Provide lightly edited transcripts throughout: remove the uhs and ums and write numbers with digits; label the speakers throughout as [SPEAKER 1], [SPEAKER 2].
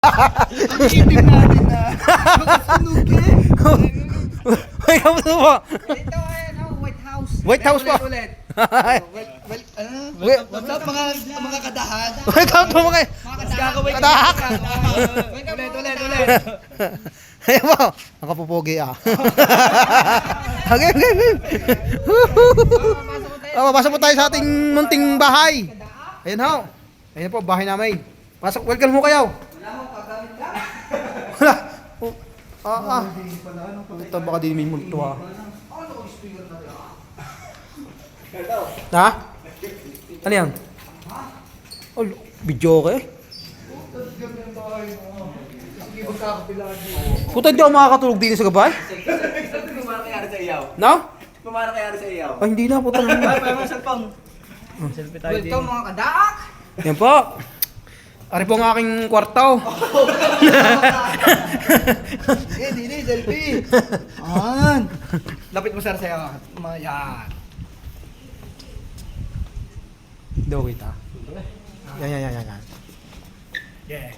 [SPEAKER 1] Ang ipin natin na. Makasunog eh.
[SPEAKER 2] Ay, kamusta po?
[SPEAKER 1] Ito ay ano, White House.
[SPEAKER 2] White House pa.
[SPEAKER 1] Ulit. What's up mga kadahan?
[SPEAKER 2] Welcome to mga kadahak.
[SPEAKER 1] Ulit.
[SPEAKER 2] Ayan po, ang kapupogi ah. Okay. Papasok po tayo sa ating munting bahay. Ayan ho. Ayan po, bahay namin. Pasok, welcome mo kayo. Wala. Ito baka di may multo ha. Ha? Ano yan? Oh, video okay? Puta, hindi ako makakatulog din sa gabay?
[SPEAKER 3] Kumara kayari sa iyaw.
[SPEAKER 2] No?
[SPEAKER 3] Kumara kayari sa iyaw.
[SPEAKER 2] Ay, hindi na, puta na.
[SPEAKER 3] Ay, mga cellphone. Selfie tayo din.
[SPEAKER 1] Welcome mga kadaak.
[SPEAKER 2] Yan po. Ari po ang aking kwarto.
[SPEAKER 1] Hindi, selfie. An. Lapit mo sir sa'yo. Yan.
[SPEAKER 2] Hindi ko kita. Yan.
[SPEAKER 1] Yeah.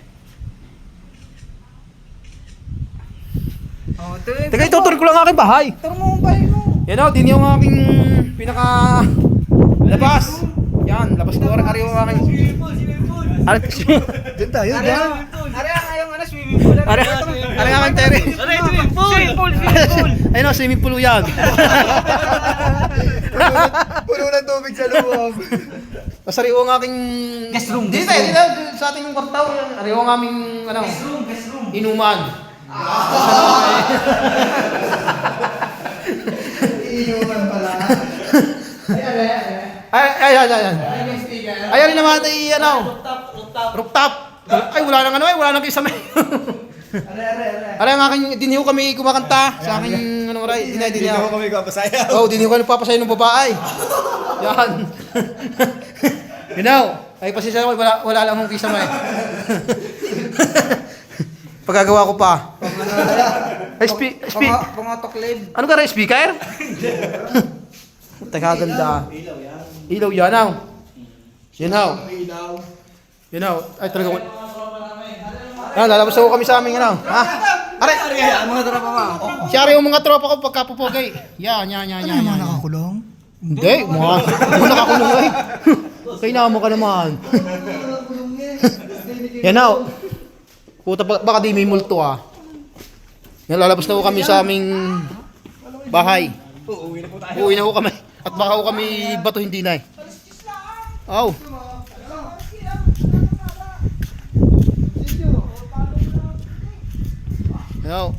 [SPEAKER 1] Oh,
[SPEAKER 2] Teka, itutur ko lang ang aking bahay.
[SPEAKER 1] Tara mo ang bahay mo.
[SPEAKER 2] Yan o, din yung aking pinaka labas. Yan, labas ko ari yung aking...
[SPEAKER 1] Diyan tayo, diyan. Ari ang ayong ano, swimming pool.
[SPEAKER 2] Ari ang aking terrace.
[SPEAKER 3] Swimming pool!
[SPEAKER 2] Ayun o, swimming pool yan.
[SPEAKER 1] Puno ng tubig sa loob.
[SPEAKER 2] Tapos ari yung aking...
[SPEAKER 1] Guest room,
[SPEAKER 2] Dito sa ating kwarto. Ari yung aming, ano,
[SPEAKER 1] Guest room.
[SPEAKER 2] inuman.
[SPEAKER 1] Inuman pala.
[SPEAKER 2] Ayan. Ayan rin naman ay ano, rooftop. Ay, wala nang ano wala nang kisame. Aray ang aking, diniho kami kumakanta sa aking, ano ray, diniho.
[SPEAKER 3] kami kapasayaw.
[SPEAKER 2] Oh, diniho kami papasaya ng babae. Yan. You know, ay pasisya ko, wala lang akong kisame. Pagagawa ko pa. Ay,
[SPEAKER 1] Pangatok live.
[SPEAKER 2] ano ka rin, speaker? Teka, ganda. Ilaw yan, aw. Yan, aw. Yan, aw. Ay, talaga. Ah, lalabas ako kami sa aming, ano. Ha? Aray!
[SPEAKER 1] Ang mga tropa mo.
[SPEAKER 2] Siyari yung mga tropa ko pagkapupugay. Yan.
[SPEAKER 1] Nakakulong?
[SPEAKER 2] Hindi, mga nakakulong eh. Kaya mo ka naman. Yan, aw. Puta, baka di may multo ah. Nalalabas na ko kami sa aming bahay. Uuwi na ko kami. At baka ko kami bato hindi na eh. Aw. Yo.